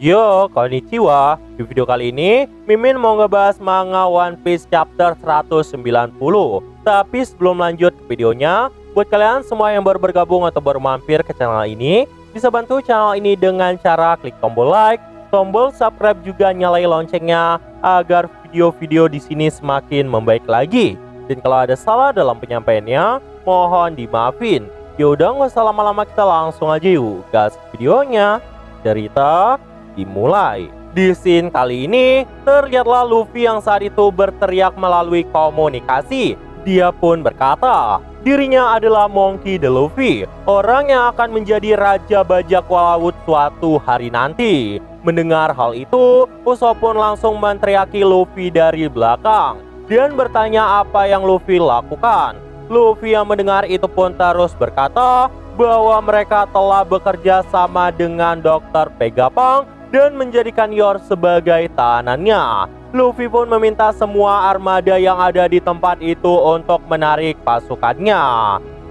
Yo, konnichiwa. Di video kali ini, Mimin mau ngebahas manga One Piece chapter 190. Tapi sebelum lanjut ke videonya, buat kalian semua yang baru bergabung atau baru mampir ke channel ini, bisa bantu channel ini dengan cara klik tombol like, tombol subscribe, juga nyalain loncengnya agar video-video di sini semakin membaik lagi. Dan kalau ada salah dalam penyampaiannya, mohon dimaafin. Yaudah, nggak usah lama-lama, kita langsung aja yuk gas videonya. Cerita dimulai. Di scene kali ini, terlihatlah Luffy yang saat itu berteriak melalui komunikasi. Dia pun berkata, dirinya adalah Monkey D. Luffy, orang yang akan menjadi Raja Bajak Laut suatu hari nanti. Mendengar hal itu, Usopp pun langsung menteriaki Luffy dari belakang dan bertanya apa yang Luffy lakukan. Luffy yang mendengar itu pun terus berkata bahwa mereka telah bekerja sama dengan Dr. Vegapunk dan menjadikan Yor sebagai tahanannya. Luffy pun meminta semua armada yang ada di tempat itu untuk menarik pasukannya.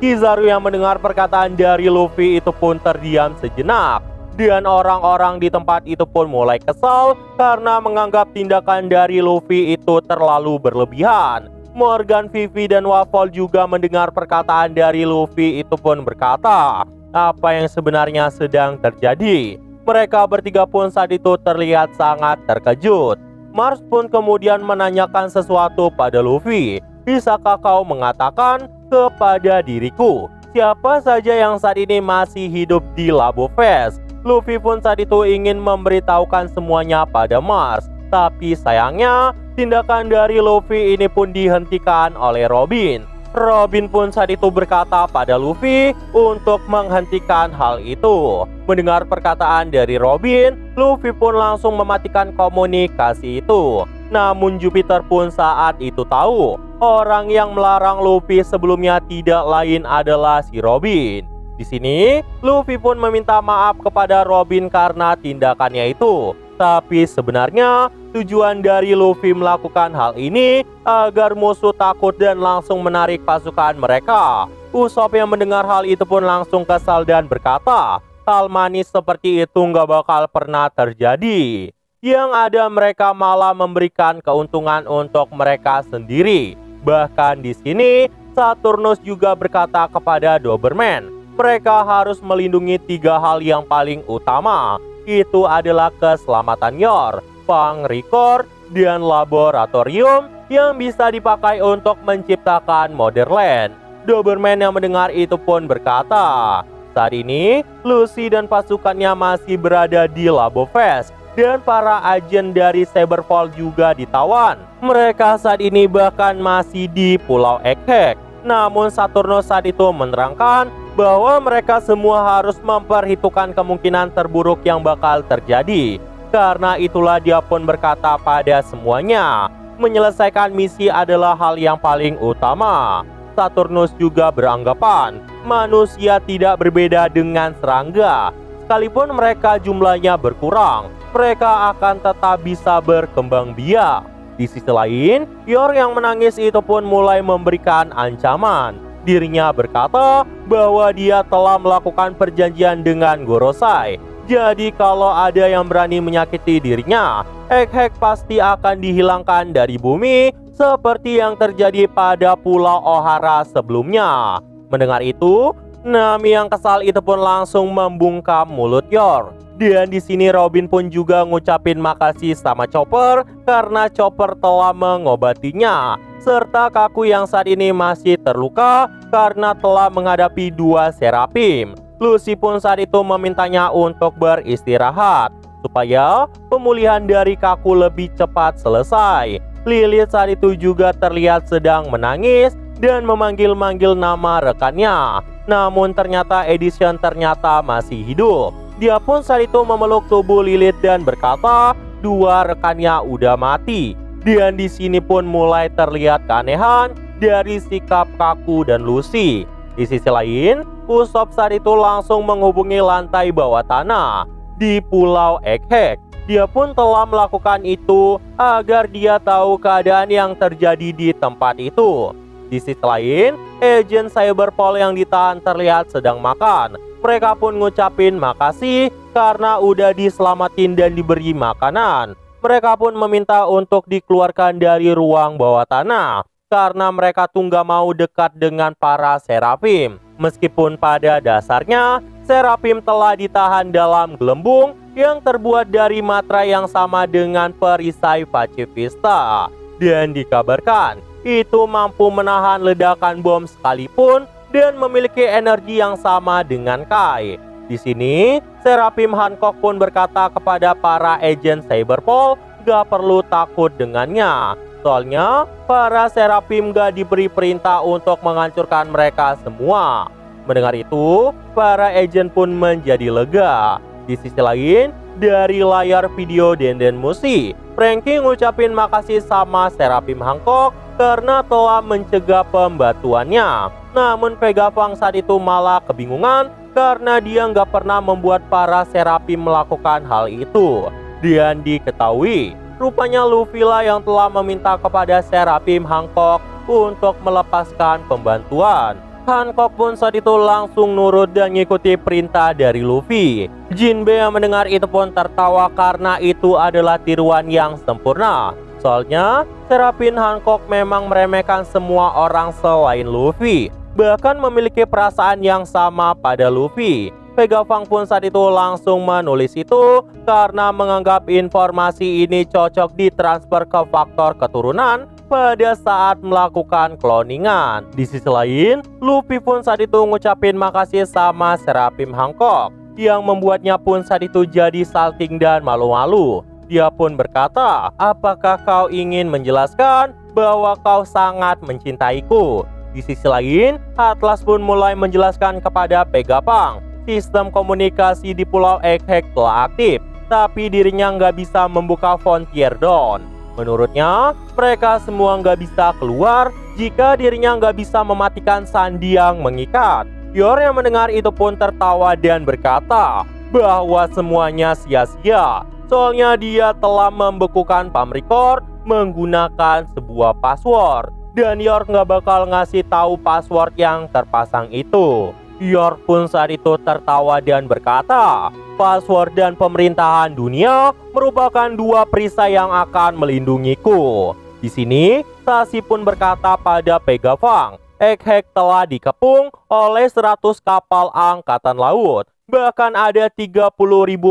Kizaru yang mendengar perkataan dari Luffy itu pun terdiam sejenak. Dan orang-orang di tempat itu pun mulai kesal karena menganggap tindakan dari Luffy itu terlalu berlebihan. Morgan, Vivi, dan Waffle juga mendengar perkataan dari Luffy itu pun berkata, apa yang sebenarnya sedang terjadi? Mereka bertiga pun saat itu terlihat sangat terkejut. Mars pun kemudian menanyakan sesuatu pada Luffy. Bisakah kau mengatakan kepada diriku siapa saja yang saat ini masih hidup di Labo Fest? Luffy pun saat itu ingin memberitahukan semuanya pada Mars. Tapi sayangnya, tindakan dari Luffy ini pun dihentikan oleh Robin. Robin pun saat itu berkata pada Luffy untuk menghentikan hal itu. Mendengar perkataan dari Robin, Luffy pun langsung mematikan komunikasi itu. Namun Jupiter pun saat itu tahu, orang yang melarang Luffy sebelumnya tidak lain adalah si Robin. Di sini, Luffy pun meminta maaf kepada Robin karena tindakannya itu. Tapi sebenarnya tujuan dari Luffy melakukan hal ini agar musuh takut dan langsung menarik pasukan mereka. Usopp yang mendengar hal itu pun langsung kesal dan berkata, hal manis seperti itu nggak bakal pernah terjadi. Yang ada mereka malah memberikan keuntungan untuk mereka sendiri. Bahkan di sini, Saturnus juga berkata kepada Doberman, mereka harus melindungi 3 hal yang paling utama. Itu adalah keselamatan Yor, Record, dan laboratorium yang bisa dipakai untuk menciptakan Motherland. Doberman yang mendengar itu pun berkata, saat ini Lucy dan pasukannya masih berada di Labo Fest dan para agen dari Cyberfall juga ditawan. Mereka saat ini bahkan masih di Pulau Egghead. Namun Saturnus saat itu menerangkan bahwa mereka semua harus memperhitungkan kemungkinan terburuk yang bakal terjadi. Karena itulah dia pun berkata pada semuanya, menyelesaikan misi adalah hal yang paling utama. Saturnus juga beranggapan manusia tidak berbeda dengan serangga. Sekalipun mereka jumlahnya berkurang, mereka akan tetap bisa berkembang biak. Di sisi lain, Yor yang menangis itu pun mulai memberikan ancaman. Dirinya berkata bahwa dia telah melakukan perjanjian dengan Gorosei. Jadi kalau ada yang berani menyakiti dirinya, Egghead pasti akan dihilangkan dari bumi seperti yang terjadi pada Pulau Ohara sebelumnya. Mendengar itu, Nami yang kesal itu pun langsung membungkam mulut Yor. Dan di sini Robin pun juga ngucapin makasih sama Chopper karena Chopper telah mengobatinya. Serta Kaku yang saat ini masih terluka karena telah menghadapi 2 Seraphim. Lucy pun saat itu memintanya untuk beristirahat supaya pemulihan dari Kaku lebih cepat selesai. Lilith saat itu juga terlihat sedang menangis dan memanggil-manggil nama rekannya. Namun ternyata Edition ternyata masih hidup. Dia pun saat itu memeluk tubuh Lilith dan berkata 2 rekannya udah mati. Dan di sini pun mulai terlihat keanehan dari sikap Kaku dan Lucy. Di sisi lain, Usopp saat itu langsung menghubungi lantai bawah tanah di Pulau Egghead. Dia pun telah melakukan itu agar dia tahu keadaan yang terjadi di tempat itu. Di sisi lain, agen Cyberpol yang ditahan terlihat sedang makan. mereka pun ngucapin makasih karena udah diselamatin dan diberi makanan. Mereka pun meminta untuk dikeluarkan dari ruang bawah tanah karena mereka tuh nggak mau dekat dengan para Seraphim. Meskipun pada dasarnya Seraphim telah ditahan dalam gelembung yang terbuat dari materai yang sama dengan perisai pacifista, dan dikabarkan itu mampu menahan ledakan bom sekalipun dan memiliki energi yang sama dengan Kai. Di sini, Seraphim Hancock pun berkata kepada para agen Cyberpol gak perlu takut dengannya. Soalnya, para Seraphim gak diberi perintah untuk menghancurkan mereka semua. Mendengar itu, para agen pun menjadi lega. Di sisi lain, dari layar video Denden Mushi, Franky ngucapin makasih sama Seraphim Hancock karena telah mencegah pembatuannya. Namun Vegapunk saat itu malah kebingungan karena dia nggak pernah membuat para Seraphim melakukan hal itu. Dan diketahui, rupanya Luffy lah yang telah meminta kepada Seraphim Hancock untuk melepaskan pembantuan. Hancock pun saat itu langsung nurut dan mengikuti perintah dari Luffy. Jinbe yang mendengar itu pun tertawa karena itu adalah tiruan yang sempurna. Soalnya, Seraphim Hancock memang meremehkan semua orang selain Luffy, bahkan memiliki perasaan yang sama pada Luffy. Vegapunk pun saat itu langsung menulis itu karena menganggap informasi ini cocok ditransfer ke faktor keturunan pada saat melakukan cloningan. Di sisi lain, Luffy pun saat itu ngucapin makasih sama Seraphim Hancock yang membuatnya pun saat itu jadi salting dan malu-malu. Dia pun berkata, apakah kau ingin menjelaskan bahwa kau sangat mencintaiku? Di sisi lain, Atlas pun mulai menjelaskan kepada Vegapunk, sistem komunikasi di Pulau Egghead telah aktif, tapi dirinya nggak bisa membuka Frontier Dawn. Menurutnya, mereka semua nggak bisa keluar jika dirinya nggak bisa mematikan sandi yang mengikat. Yor yang mendengar itu pun tertawa dan berkata bahwa semuanya sia-sia. Soalnya dia telah membekukan Pamricor menggunakan sebuah password. Dan Yor nggak bakal ngasih tahu password yang terpasang itu. Yor pun saat itu tertawa dan berkata, password dan pemerintahan dunia merupakan dua perisai yang akan melindungiku. Di sini, Sashi pun berkata pada Vegapunk, Egghead telah dikepung oleh 100 kapal angkatan laut. Bahkan ada 30.000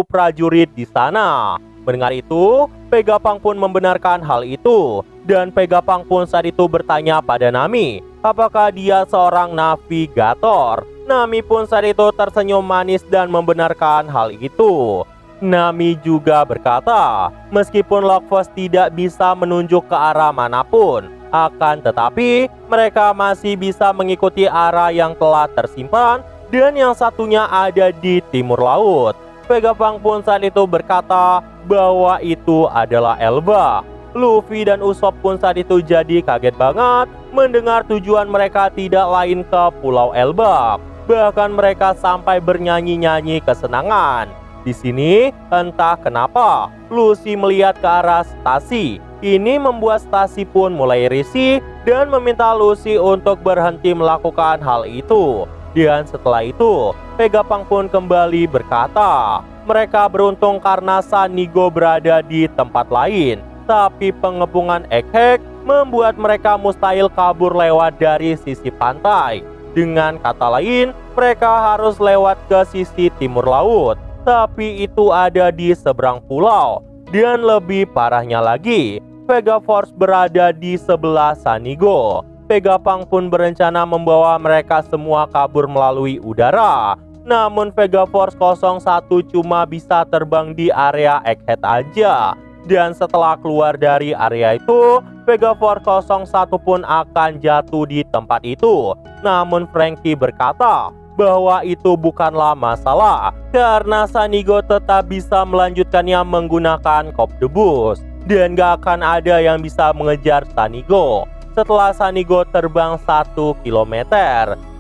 prajurit di sana. Mendengar itu, Vegapunk pun membenarkan hal itu. Dan Vegapunk pun saat itu bertanya pada Nami, apakah dia seorang navigator. Nami pun saat itu tersenyum manis dan membenarkan hal itu. Nami juga berkata, meskipun Lockforce tidak bisa menunjuk ke arah manapun, akan tetapi mereka masih bisa mengikuti arah yang telah tersimpan dan yang satunya ada di timur laut. Vegapunk pun saat itu berkata bahwa itu adalah Elba. Luffy dan Usopp pun saat itu jadi kaget banget mendengar tujuan mereka tidak lain ke Pulau Elba. Bahkan mereka sampai bernyanyi-nyanyi kesenangan. Di sini entah kenapa Luffy melihat ke arah Stacy. Ini membuat Stacy pun mulai risih dan meminta Luffy untuk berhenti melakukan hal itu. Dan setelah itu, Vegapunk pun kembali berkata, mereka beruntung karena Sanigo berada di tempat lain. Tapi pengepungan Egghead membuat mereka mustahil kabur lewat dari sisi pantai. Dengan kata lain, mereka harus lewat ke sisi timur laut. Tapi itu ada di seberang pulau. Dan lebih parahnya lagi, Vegaforce berada di sebelah Sanigo. Vegapunk pun berencana membawa mereka semua kabur melalui udara. Namun Vegaforce 01 cuma bisa terbang di area Egghead aja. Dan setelah keluar dari area itu, Vegaforce 01 pun akan jatuh di tempat itu. Namun Franky berkata bahwa itu bukanlah masalah karena Sanigo tetap bisa melanjutkannya menggunakan Cop the Bus. Dan gak akan ada yang bisa mengejar Sanigo setelah Sanigo terbang 1 km.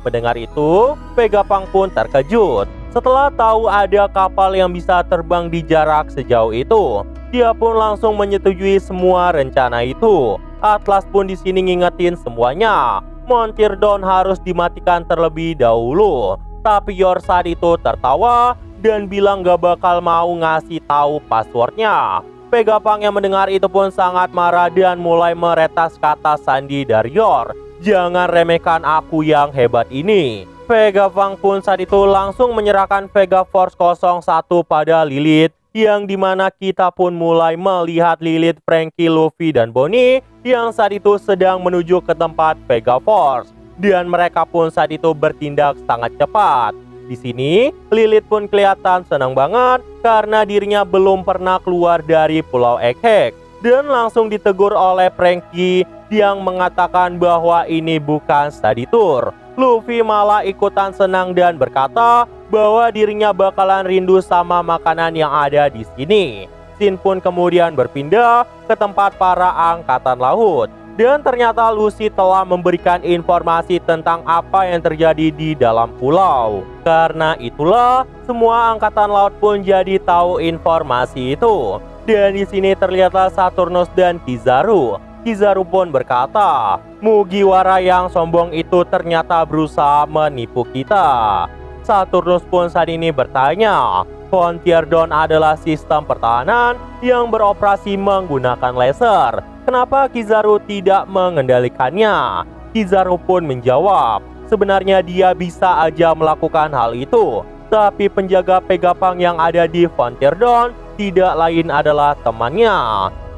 Mendengar itu, Vegapunk pun terkejut. Setelah tahu ada kapal yang bisa terbang di jarak sejauh itu, dia pun langsung menyetujui semua rencana itu. Atlas pun di sini ngingetin semuanya. Frontier Dawn harus dimatikan terlebih dahulu. Tapi Yor saat itu tertawa dan bilang gak bakal mau ngasih tahu passwordnya. Vegapunk yang mendengar itu pun sangat marah dan mulai meretas kata sandi dari Yor. Jangan remehkan aku yang hebat ini. Vegapunk pun saat itu langsung menyerahkan Vega Force 01 pada Lilith, yang dimana kita pun mulai melihat Lilith, Franky, Luffy, dan Bonnie yang saat itu sedang menuju ke tempat Vega Force. Dan mereka pun saat itu bertindak sangat cepat. Di sini, Lilith pun kelihatan senang banget karena dirinya belum pernah keluar dari Pulau Egghead. Dan langsung ditegur oleh Franky yang mengatakan bahwa ini bukan study tour. Luffy malah ikutan senang dan berkata bahwa dirinya bakalan rindu sama makanan yang ada di sini. Shin pun kemudian berpindah ke tempat para angkatan laut. Dan ternyata Lucy telah memberikan informasi tentang apa yang terjadi di dalam pulau. Karena itulah semua angkatan laut pun jadi tahu informasi itu. Dan di sini terlihatlah Saturnus dan Kizaru. Kizaru pun berkata, Mugiwara yang sombong itu ternyata berusaha menipu kita. Saturnus pun saat ini bertanya, Frontier Dawn adalah sistem pertahanan yang beroperasi menggunakan laser. Kenapa Kizaru tidak mengendalikannya? Kizaru pun menjawab, sebenarnya dia bisa aja melakukan hal itu. Tapi penjaga Vegapunk yang ada di Frontier Dawn tidak lain adalah temannya.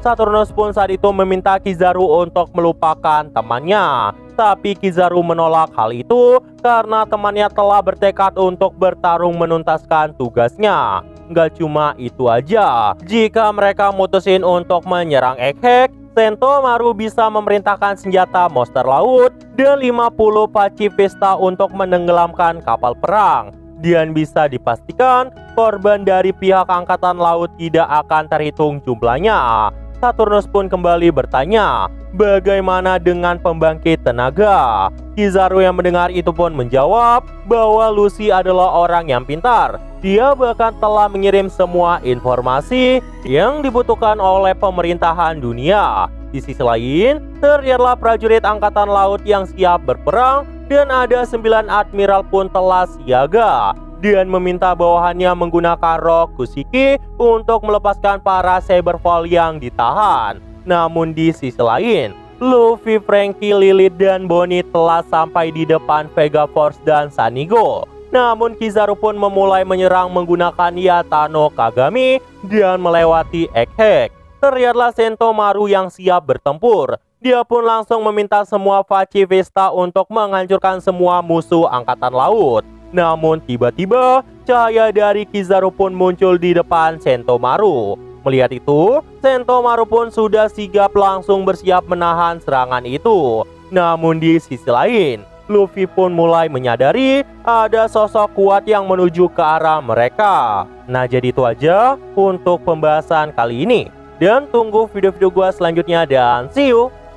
Saturnus pun saat itu meminta Kizaru untuk melupakan temannya. Tapi Kizaru menolak hal itu karena temannya telah bertekad untuk bertarung menuntaskan tugasnya. Nggak cuma itu aja, jika mereka mutusin untuk menyerang Egghead, Sentomaru bisa memerintahkan senjata monster laut dan 50 pacifista untuk menenggelamkan kapal perang. Dan bisa dipastikan korban dari pihak angkatan laut tidak akan terhitung jumlahnya. Saturnus pun kembali bertanya, bagaimana dengan pembangkit tenaga? Kizaru yang mendengar itu pun menjawab bahwa Lucy adalah orang yang pintar. Dia bahkan telah mengirim semua informasi yang dibutuhkan oleh pemerintahan dunia. Di sisi lain, terlihatlah prajurit angkatan laut yang siap berperang dan ada 9 admiral pun telah siaga dan meminta bawahannya menggunakan roh Kushiki untuk melepaskan para Cyberfall yang ditahan. Namun di sisi lain, Luffy, Franky, Lilith, dan Bonnie telah sampai di depan Vega Force dan Sanigo. Namun Kizaru pun memulai menyerang menggunakan Yatano Kagami dan melewati Egghead. Terlihatlah Sentomaru yang siap bertempur. Dia pun langsung meminta semua pacifista untuk menghancurkan semua musuh angkatan laut. Namun tiba-tiba cahaya dari Kizaru pun muncul di depan Sentomaru. Melihat itu, Sentomaru pun sudah sigap langsung bersiap menahan serangan itu. Namun di sisi lain, Luffy pun mulai menyadari ada sosok kuat yang menuju ke arah mereka. Nah, jadi itu aja untuk pembahasan kali ini. Dan tunggu video-video gua selanjutnya dan see you!